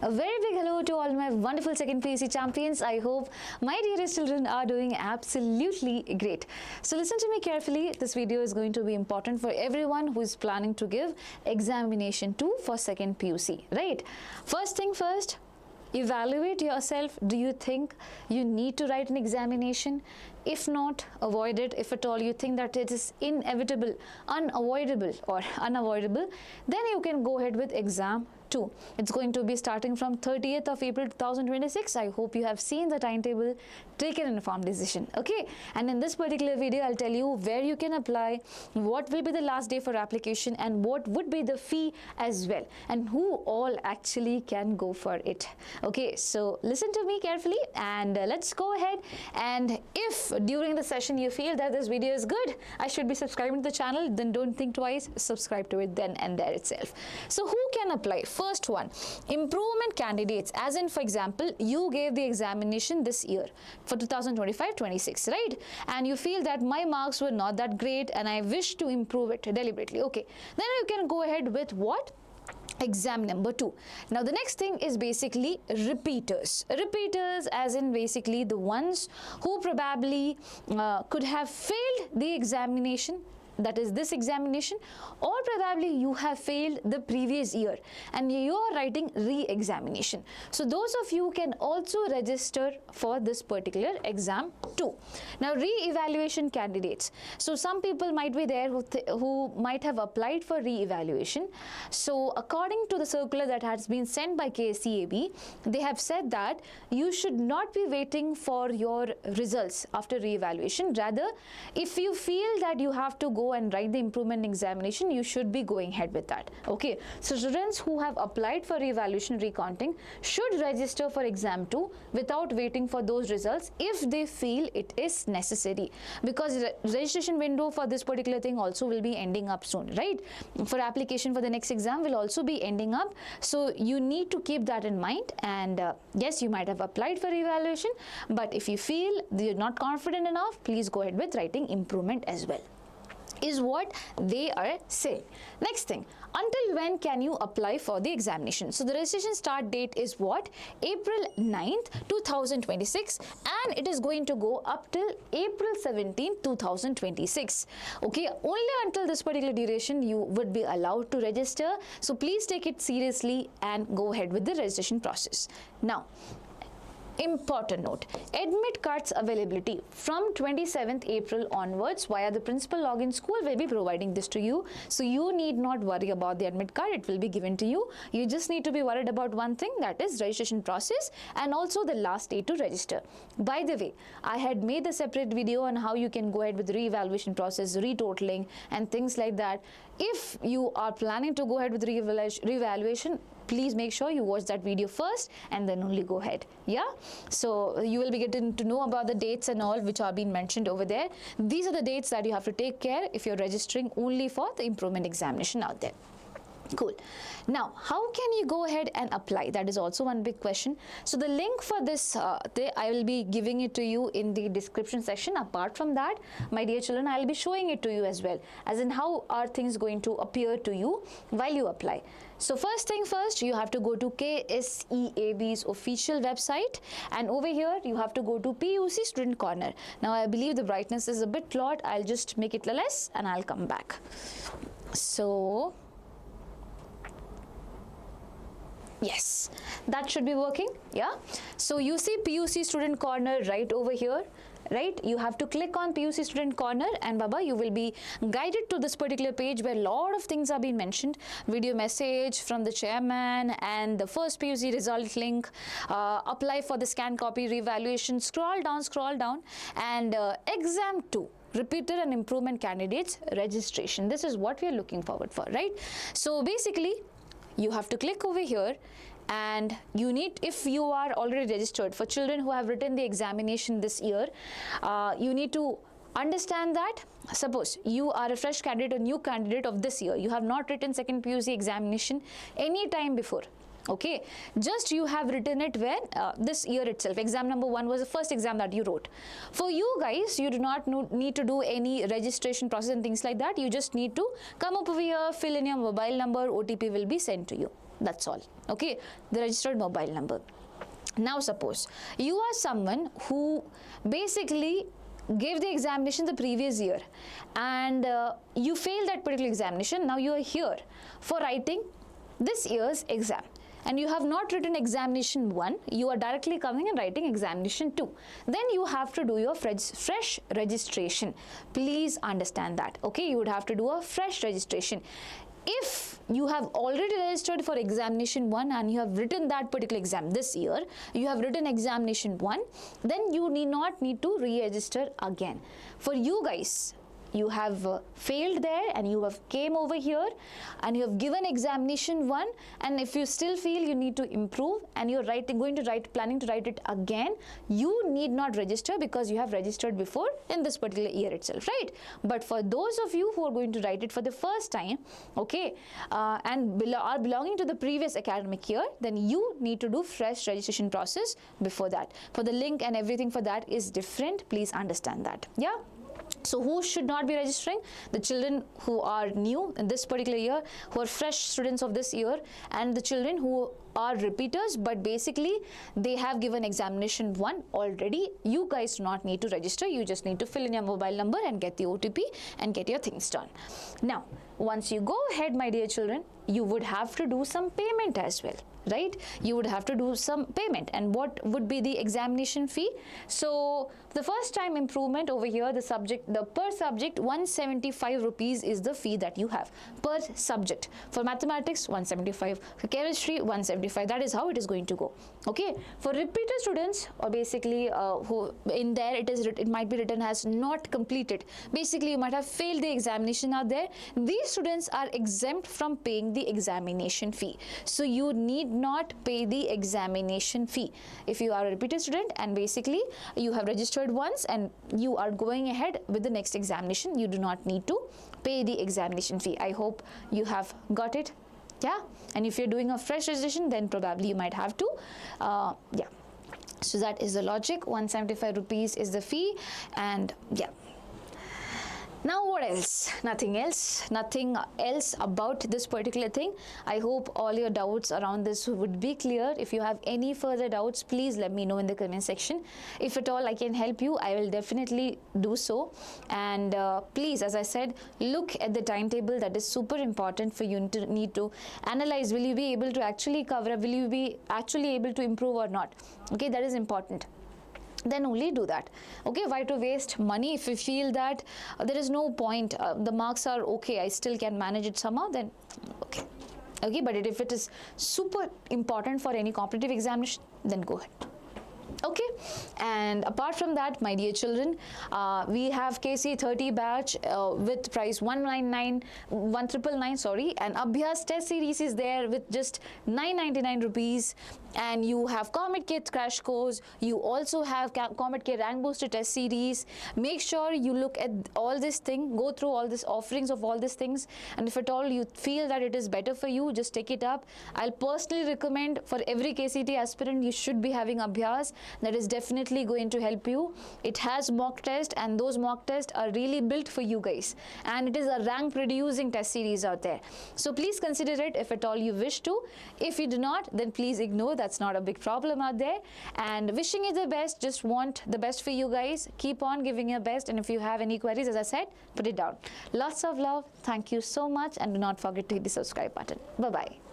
A very big hello to all my wonderful second PUC champions. I hope my dearest children are doing absolutely great. So listen to me carefully. This video is going to be important for everyone who is planning to give examination 2 for second PUC, right? First thing first, evaluate yourself. Do you think you need to write an examination? If not, avoid it. If at all you think that it is inevitable, unavoidable or unavoidable, then you can go ahead with exam 2. It's going to be starting from 30th of April 2026. I hope you have seen the timetable, take an informed decision. Okay, and in this particular video I'll tell you where you can apply, what will be the last day for application, and what would be the fee as well, and who all actually can go for it. Okay, so listen to me carefully and let's go ahead. And if during the session you feel that this video is good, I should be subscribing to the channel, then don't think twice, subscribe to it then and there itself. So who can apply? First one, improvement candidates, as in, for example, you gave the examination this year for 2025-26, right? And you feel that my marks were not that great and I wish to improve it deliberately. Okay, then you can go ahead with what? Exam number 2. Now the next thing is basically repeaters. Repeaters as in basically the ones who probably could have failed the examination, that is this examination, or probably you have failed the previous year and you are writing re-examination. So those of you can also register for this particular exam 2. Now re-evaluation candidates. So some people might be there who might have applied for re-evaluation. So according to the circular that has been sent by KCET, they have said that you should not be waiting for your results after re-evaluation. Rather, if you feel that you have to go and write the improvement examination, you should be going ahead with that. Okay, so students who have applied for re-evaluation recounting should register for exam 2 without waiting for those results if they feel it is necessary, because the registration window for this particular thing also will be ending up soon, right? For application for the next exam will also be ending up, so you need to keep that in mind. And yes, you might have applied for evaluation, but if you feel you're not confident enough, please go ahead with writing improvement as well, is what they are saying. Next thing, until when can you apply for the examination? So the registration start date is what? April 9th 2026, and it is going to go up till April 17th 2026. Okay, only until this particular duration you would be allowed to register, so please take it seriously and go ahead with the registration process. Now, important note, admit cards availability from 27th April onwards via the principal login. School will be providing this to you, so you need not worry about the admit card. It will be given to you. You just need to be worried about one thing, that is registration process and also the last day to register. By the way, I had made a separate video on how you can go ahead with the re-evaluation process, retotaling and things like that. If you are planning to go ahead with re-evaluation, please make sure you watch that video first and then only go ahead. Yeah, so you will be getting to know about the dates and all which are being mentioned over there. These are the dates that you have to take care if you're registering only for the improvement examination out there. Cool. Now, how can you go ahead and apply? That is also one big question. So the link for this, I will be giving it to you in the description section. Apart from that, my dear children, I will be showing it to you as well, as in how are things going to appear to you while you apply. So first thing first, you have to go to KCET's official website, and over here you have to go to PUC Student Corner. Now I believe the brightness is a bit loud. I'll just make it less and I'll come back. So yes, that should be working. Yeah, so you see PUC Student Corner right over here, right? You have to click on PUC Student Corner and Baba, you will be guided to this particular page where a lot of things are being mentioned. Video message from the chairman and the first PUC result link, apply for the scan copy re-evaluation, scroll down and exam 2. Repeater and improvement candidates registration. This is what we are looking forward for, right? So basically, you have to click over here and you need, if you are already registered, for children who have written the examination this year, you need to understand that suppose you are a fresh candidate or new candidate of this year, you have not written second PUC examination any time before. Okay, just you have written it when this year itself. Exam number 1 was the first exam that you wrote. For you guys, you do not need to do any registration process and things like that. You just need to come up over here, fill in your mobile number, OTP will be sent to you. That's all. Okay, the registered mobile number. Now suppose you are someone who basically gave the examination the previous year and you failed that particular examination. Now you are here for writing this year's exam, and you have not written examination 1, you are directly coming and writing examination 2. Then you have to do your fresh registration. Please understand that. Okay, you would have to do a fresh registration. If you have already registered for examination 1 and you have written that particular exam this year, you have written examination 1, then you not need to re-register again. For you guys, you have failed there and you have came over here and you have given examination 1, and if you still feel you need to improve and you're planning to write it again, you need not register because you have registered before in this particular year itself, right? But for those of you who are going to write it for the first time, okay, and are belonging to the previous academic year, then you need to do fresh registration process before that. For the link and everything for that is different. Please understand that. Yeah. So who should not be registering? The children who are new in this particular year, who are fresh students of this year, and the children who are repeaters, but basically they have given examination 1 already. You guys do not need to register. You just need to fill in your mobile number and get the OTP and get your things done. Now, once you go ahead, my dear children, you would have to do some payment as well, right? You would have to do some payment. And what would be the examination fee? So the first time improvement over here, the per subject 175 rupees is the fee that you have per subject. For mathematics 175, for chemistry 175. That is how it is going to go. Okay, for repeater students, or basically who in there it might be written as not completed. Basically you might have failed the examination out there. These students are exempt from paying the examination fee. So you need not pay the examination fee. If you are a repeated student and basically you have registered once and you are going ahead with the next examination, you do not need to pay the examination fee. I hope you have got it. Yeah, and if you're doing a fresh registration, then probably you might have to yeah. So that is the logic. 175 rupees is the fee, and yeah. Now what else? Nothing else about this particular thing. I hope all your doubts around this would be clear. If you have any further doubts, please let me know in the comment section. If at all I can help you, I will definitely do so. And please, as I said, look at the timetable. That is super important for you to need to analyze. Will you be able to actually cover? Will you be actually able to improve or not? Okay, that is important. Then only do that. Okay, why to waste money if you feel that there is no point, the marks are okay, I still can manage it somehow, then okay. Okay, but if it is super important for any competitive examination, then go ahead. Okay, and apart from that, my dear children, we have KCET 30 batch with price 199 sorry, and ABHYAS test series is there with just 999 rupees. And you have COMEDK crash course. You also have COMEDK rank booster test series. Make sure you look at all this thing, go through all these offerings of all these things, and if at all you feel that it is better for you, just take it up. I'll personally recommend for every KCET aspirant, you should be having ABHYAS. That is definitely going to help you. It has mock test, and those mock tests are really built for you guys, and it is a rank producing test series out there. So please consider it if at all you wish to. If you do not, then please ignore. That's not a big problem out there. And wishing you the best, just want the best for you guys. Keep on giving your best, and if you have any queries, as I said, put it down. Lots of love. Thank you so much, and do not forget to hit the subscribe button. Bye bye.